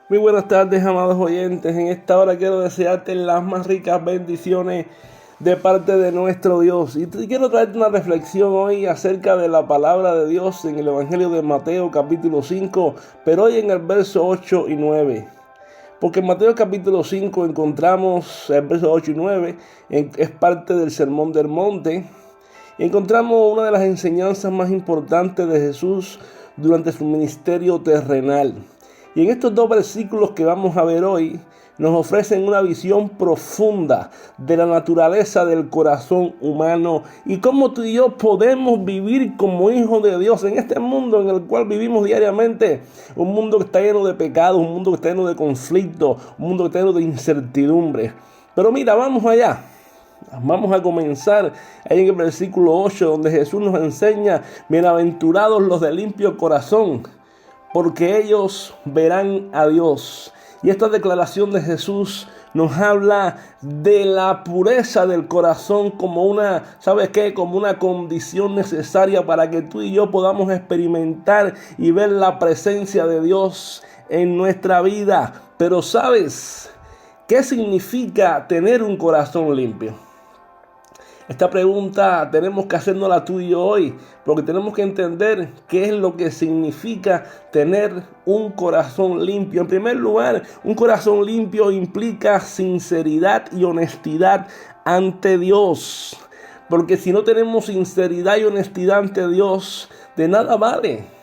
Muy buenas tardes, amados oyentes. En esta hora quiero desearte las más ricas bendiciones de parte de nuestro Dios. Y quiero traerte una reflexión hoy acerca de la palabra de Dios en el Evangelio de Mateo capítulo 5, pero hoy en el verso 8 y 9. Porque en Mateo capítulo 5 encontramos el verso 8 y 9, es parte del Sermón del Monte. Y encontramos una de las enseñanzas más importantes de Jesús durante su ministerio terrenal. Y en estos dos versículos que vamos a ver hoy, nos ofrecen una visión profunda de la naturaleza del corazón humano y cómo tú y yo podemos vivir como hijos de Dios en este mundo en el cual vivimos diariamente. Un mundo que está lleno de pecados, un mundo que está lleno de conflictos, un mundo que está lleno de incertidumbre. Pero mira, vamos allá. Vamos a comenzar ahí en el versículo 8, donde Jesús nos enseña: bienaventurados los de limpio corazón, porque ellos verán a Dios. Y esta declaración de Jesús nos habla de la pureza del corazón como una, ¿sabes qué? Como una condición necesaria para que tú y yo podamos experimentar y ver la presencia de Dios en nuestra vida. Pero ¿sabes qué significa tener un corazón limpio? Esta pregunta tenemos que hacernosla tú y yo hoy, porque tenemos que entender qué es lo que significa tener un corazón limpio. En primer lugar, un corazón limpio implica sinceridad y honestidad ante Dios. Porque si no tenemos sinceridad y honestidad ante Dios, de nada vale.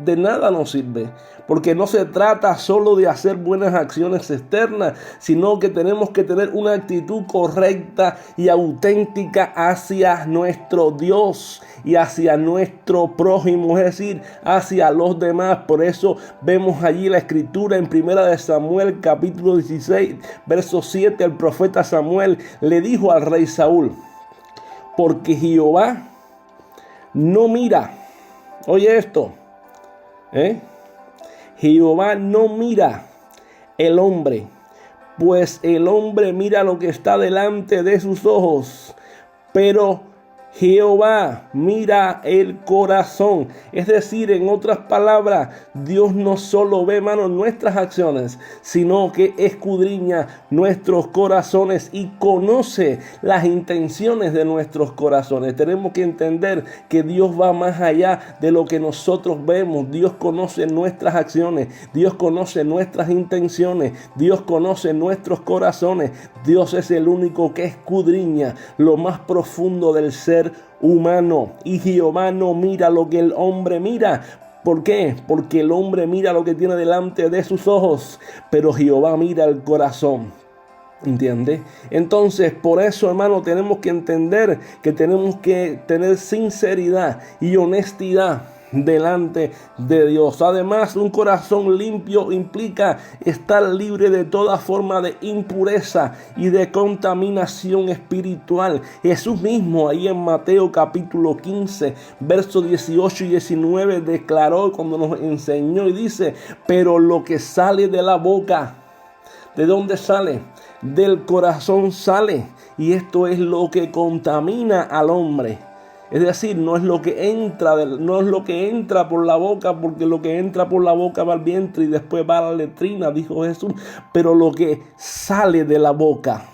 De nada nos sirve, porque no se trata solo de hacer buenas acciones externas, sino que tenemos que tener una actitud correcta y auténtica hacia nuestro Dios y hacia nuestro prójimo, es decir, hacia los demás. Por eso vemos allí la escritura en 1 Samuel capítulo 16, verso 7, el profeta Samuel le dijo al rey Saúl: porque Jehová no mira, oye esto, Jehová no mira el hombre, pues el hombre mira lo que está delante de sus ojos, pero Jehová mira el corazón. Es decir, en otras palabras, Dios no solo ve, hermano, nuestras acciones, sino que escudriña nuestros corazones y conoce las intenciones de nuestros corazones. Tenemos que entender que Dios va más allá de lo que nosotros vemos. Dios conoce nuestras acciones, Dios conoce nuestras intenciones, Dios conoce nuestros corazones. Dios es el único que escudriña lo más profundo del ser humano. Y Jehová no mira lo que el hombre mira. ¿Por qué? Porque el hombre mira lo que tiene delante de sus ojos, pero Jehová mira el corazón. ¿Entiende? Entonces, por eso, hermano, tenemos que entender que tenemos que tener sinceridad y honestidad delante de Dios. Además, un corazón limpio implica estar libre de toda forma de impureza y de contaminación espiritual. Jesús mismo ahí en Mateo capítulo 15, versos 18 y 19 declaró cuando nos enseñó y dice: pero lo que sale de la boca, ¿de dónde sale? Del corazón sale, y esto es lo que contamina al hombre. Es decir, no es lo que entra por la boca, porque lo que entra por la boca va al vientre y después va a la letrina, dijo Jesús, pero lo que sale de la boca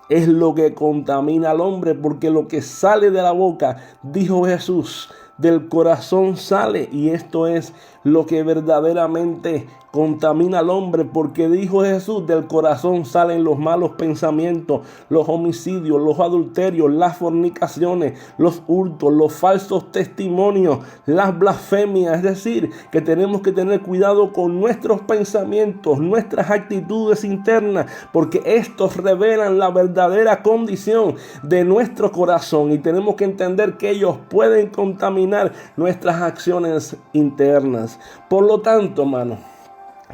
es lo que contamina al hombre, porque lo que sale de la boca, dijo Jesús, del corazón sale, y esto es lo que verdaderamente contamina al hombre, porque dijo Jesús: del corazón salen los malos pensamientos, los homicidios, los adulterios, las fornicaciones, los hurtos, los falsos testimonios, las blasfemias. Es decir, que tenemos que tener cuidado con nuestros pensamientos, nuestras actitudes internas, porque estos revelan la verdadera condición de nuestro corazón, y tenemos que entender que ellos pueden contaminar nuestras acciones internas. Por lo tanto, hermano,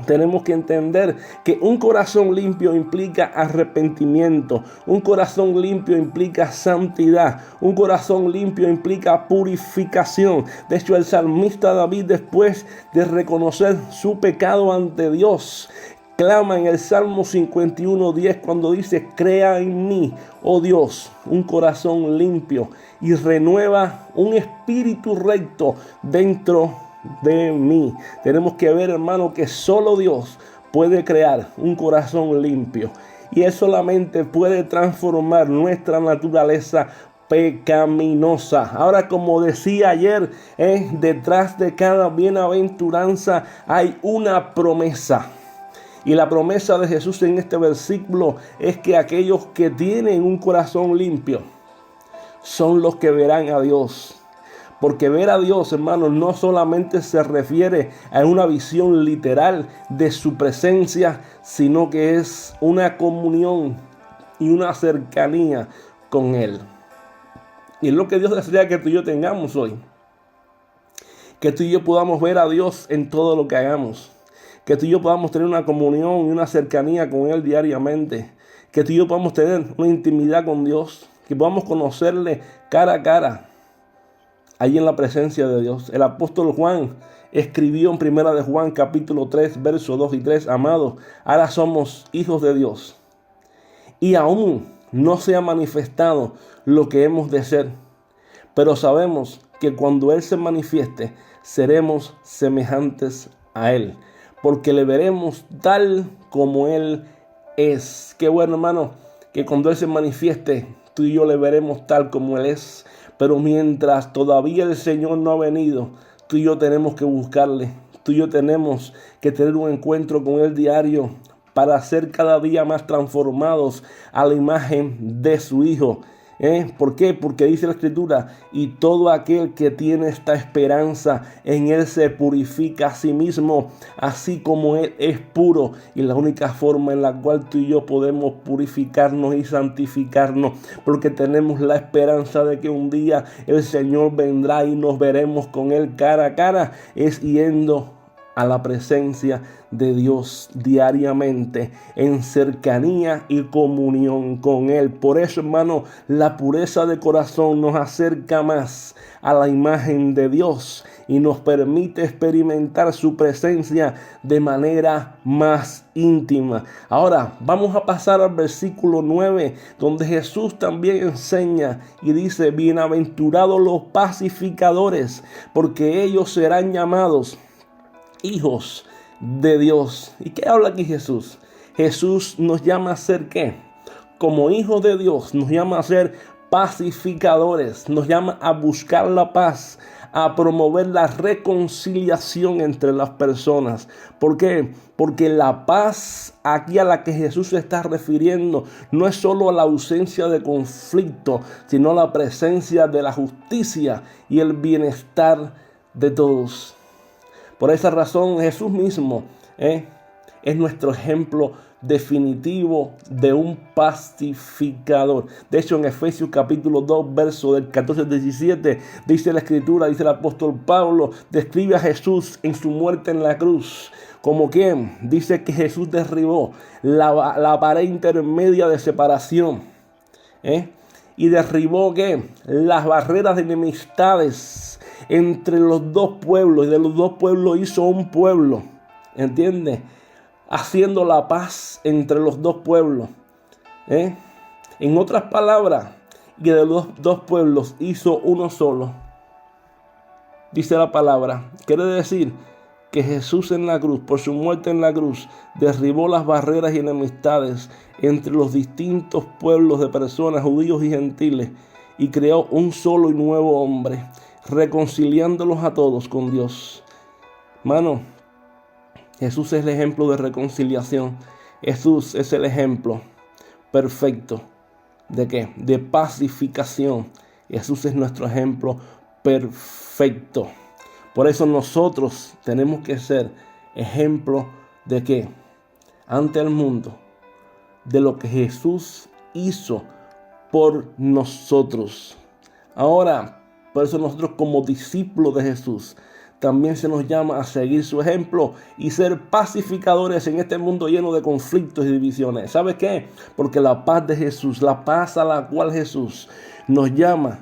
tenemos que entender que un corazón limpio implica arrepentimiento, un corazón limpio implica santidad, un corazón limpio implica purificación. De hecho, el salmista David, después de reconocer su pecado ante Dios, clama en el Salmo 51:10 cuando dice: crea en mí, oh Dios, un corazón limpio y renueva un espíritu recto dentro de mí. Tenemos que ver, hermano, que solo Dios puede crear un corazón limpio. Y Él solamente puede transformar nuestra naturaleza pecaminosa. Ahora, como decía ayer, detrás de cada bienaventuranza hay una promesa. Y la promesa de Jesús en este versículo es que aquellos que tienen un corazón limpio son los que verán a Dios. Porque ver a Dios, hermanos, no solamente se refiere a una visión literal de su presencia, sino que es una comunión y una cercanía con Él. Y es lo que Dios desea que tú y yo tengamos hoy. Que tú y yo podamos ver a Dios en todo lo que hagamos. Que tú y yo podamos tener una comunión y una cercanía con Él diariamente. Que tú y yo podamos tener una intimidad con Dios. Que podamos conocerle cara a cara. Ahí en la presencia de Dios. El apóstol Juan escribió en 1 de Juan capítulo 3, versos 2 y 3. Amados, ahora somos hijos de Dios. Y aún no se ha manifestado lo que hemos de ser. Pero sabemos que cuando Él se manifieste, seremos semejantes a Él. Porque le veremos tal como Él es. Qué bueno, hermano, que cuando Él se manifieste, tú y yo le veremos tal como Él es. Pero mientras todavía el Señor no ha venido, tú y yo tenemos que buscarle. Tú y yo tenemos que tener un encuentro con Él diario para ser cada día más transformados a la imagen de su Hijo. ¿Por qué? Porque dice la Escritura, y todo aquel que tiene esta esperanza en Él se purifica a sí mismo, así como Él es puro. Y la única forma en la cual tú y yo podemos purificarnos y santificarnos, porque tenemos la esperanza de que un día el Señor vendrá y nos veremos con Él cara a cara, es yendo a la presencia de Dios diariamente en cercanía y comunión con Él. Por eso, hermano, la pureza de corazón nos acerca más a la imagen de Dios y nos permite experimentar su presencia de manera más íntima. Ahora vamos a pasar al versículo 9, donde Jesús también enseña y dice: bienaventurados los pacificadores, porque ellos serán llamados hijos de Dios. ¿Y qué habla aquí Jesús? Jesús nos llama a ser ¿qué? Como hijos de Dios, nos llama a ser pacificadores, nos llama a buscar la paz, a promover la reconciliación entre las personas. ¿Por qué? Porque la paz aquí a la que Jesús se está refiriendo no es solo a la ausencia de conflicto, sino a la presencia de la justicia y el bienestar de todos. Por esa razón Jesús mismo es nuestro ejemplo definitivo de un pacificador. De hecho, en Efesios capítulo 2, verso del 14 al 17, dice la Escritura, dice el apóstol Pablo, describe a Jesús en su muerte en la cruz. ¿Como quién? Dice que Jesús derribó la pared intermedia de separación. Y derribó ¿qué? Las barreras de enemistades entre los dos pueblos, y de los dos pueblos hizo un pueblo, ¿entiendes? Haciendo la paz entre los dos pueblos. En otras palabras, y de los dos pueblos hizo uno solo. Dice la palabra, quiere decir que Jesús en la cruz, por su muerte en la cruz, derribó las barreras y enemistades entre los distintos pueblos de personas, judíos y gentiles, y creó un solo y nuevo hombre, reconciliándolos a todos con Dios. Hermano, Jesús es el ejemplo de reconciliación. Jesús es el ejemplo perfecto ¿de qué? De pacificación. Jesús es nuestro ejemplo perfecto. Por eso nosotros tenemos que ser ejemplo de qué? Ante el mundo, de lo que Jesús hizo por nosotros. Ahora, por eso nosotros como discípulos de Jesús también se nos llama a seguir su ejemplo y ser pacificadores en este mundo lleno de conflictos y divisiones. ¿Sabes qué? Porque la paz de Jesús, la paz a la cual Jesús nos llama,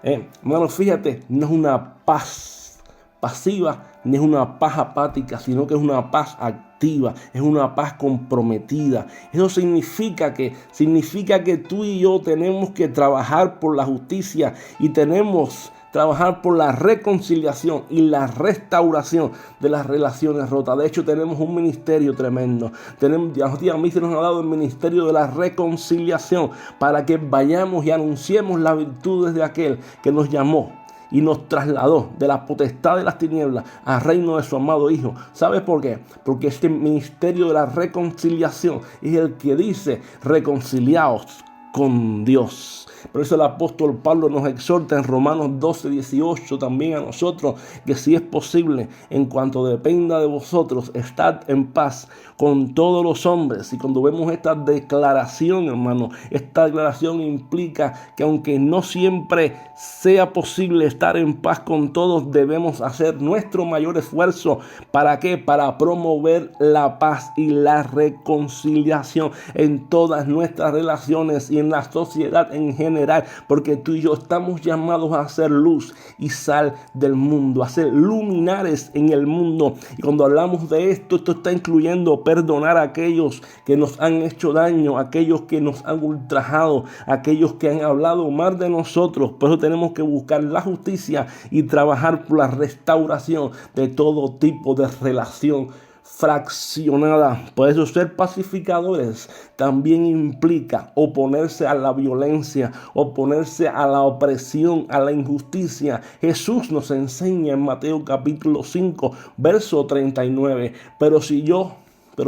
hermano, fíjate, no es una paz pasiva ni es una paz apática, sino que es una paz activa, es una paz comprometida. Eso significa que tú y yo tenemos que trabajar por la justicia y tenemos trabajar por la reconciliación y la restauración de las relaciones rotas. De hecho, tenemos un ministerio tremendo. A mí se nos ha dado el ministerio de la reconciliación para que vayamos y anunciemos las virtudes de aquel que nos llamó y nos trasladó de la potestad de las tinieblas al reino de su amado Hijo. ¿Sabe por qué? Porque este ministerio de la reconciliación es el que dice: reconciliaos con Dios. Por eso el apóstol Pablo nos exhorta en Romanos 12:18 también a nosotros, que si es posible, en cuanto dependa de vosotros, estad en paz con todos los hombres. Y cuando vemos esta declaración, hermano, esta declaración implica que aunque no siempre sea posible estar en paz con todos, debemos hacer nuestro mayor esfuerzo. ¿Para qué? Para promover la paz y la reconciliación en todas nuestras relaciones y en la sociedad en general, porque tú y yo estamos llamados a ser luz y sal del mundo, a ser luminares en el mundo. Y cuando hablamos de esto está incluyendo perdonar a aquellos que nos han hecho daño, aquellos que nos han ultrajado, aquellos que han hablado mal de nosotros. Por eso tenemos que buscar la justicia y trabajar por la restauración de todo tipo de relación fraccionada. Por eso ser pacificadores también implica oponerse a la violencia, oponerse a la opresión, a la injusticia. Jesús nos enseña en Mateo capítulo 5, verso 39. Pero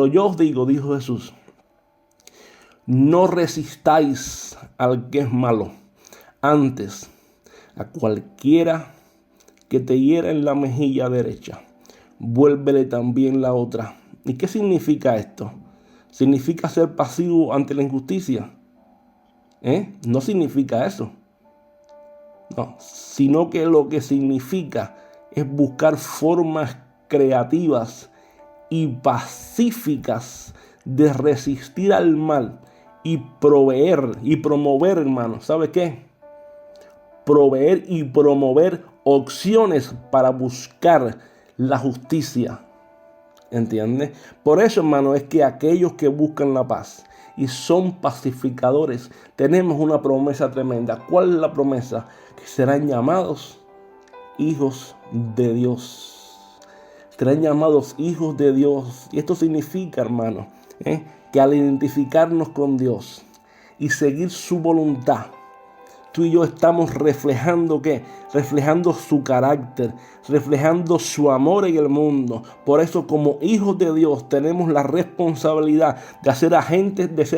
yo os digo, dijo Jesús, no resistáis al que es malo. Antes, a cualquiera que te hiera en la mejilla derecha, vuélvele también la otra. ¿Y qué significa esto? ¿Significa ser pasivo ante la injusticia? No significa eso. No, sino que lo que significa es buscar formas creativas y pacíficas de resistir al mal y proveer y promover, hermano. ¿Sabe qué? Proveer y promover opciones para buscar la justicia. ¿Entiendes? Por eso, hermano, es que aquellos que buscan la paz y son pacificadores, tenemos una promesa tremenda. ¿Cuál es la promesa? Que serán llamados hijos de Dios. Serán llamados hijos de Dios. Y esto significa, hermano, que al identificarnos con Dios y seguir su voluntad, tú y yo estamos reflejando ¿qué? Reflejando su carácter, reflejando su amor en el mundo. Por eso, como hijos de Dios, tenemos la responsabilidad de ser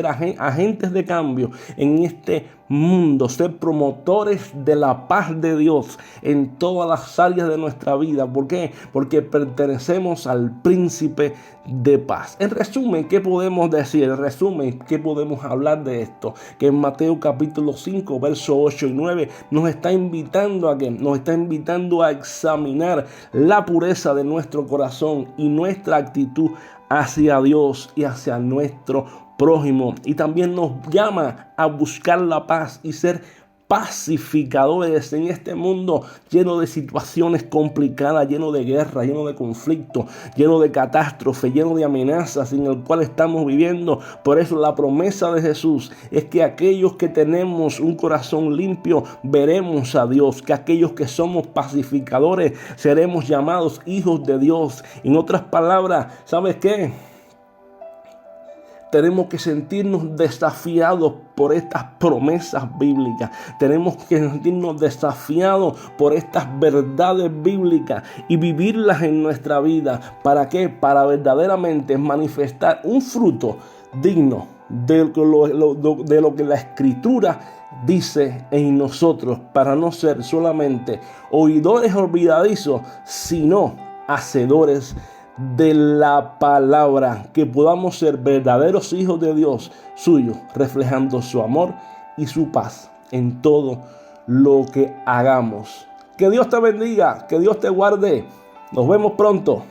agentes de cambio en este mundo, ser promotores de la paz de Dios en todas las áreas de nuestra vida. ¿Por qué? Porque pertenecemos al príncipe de paz. En resumen, ¿qué podemos decir? En resumen, ¿qué podemos hablar de esto? Que en Mateo capítulo 5, versos 8 y 9 nos está invitando a que nos está invitando a examinar la pureza de nuestro corazón y nuestra actitud hacia Dios y hacia nuestro prójimo. Y también nos llama a buscar la paz y ser pacificadores en este mundo lleno de situaciones complicadas, lleno de guerra, lleno de conflicto, lleno de catástrofe, lleno de amenazas en el cual estamos viviendo. Por eso la promesa de Jesús es que aquellos que tenemos un corazón limpio veremos a Dios, que aquellos que somos pacificadores seremos llamados hijos de Dios. En otras palabras, ¿sabes qué? Tenemos que sentirnos desafiados por estas promesas bíblicas. Tenemos que sentirnos desafiados por estas verdades bíblicas y vivirlas en nuestra vida. ¿Para qué? Para verdaderamente manifestar un fruto digno de lo que la Escritura dice en nosotros, para no ser solamente oidores olvidadizos, sino hacedores de la palabra, que podamos ser verdaderos hijos de Dios suyos, reflejando su amor y su paz en todo lo que hagamos. Que Dios te bendiga, que Dios te guarde. Nos vemos pronto.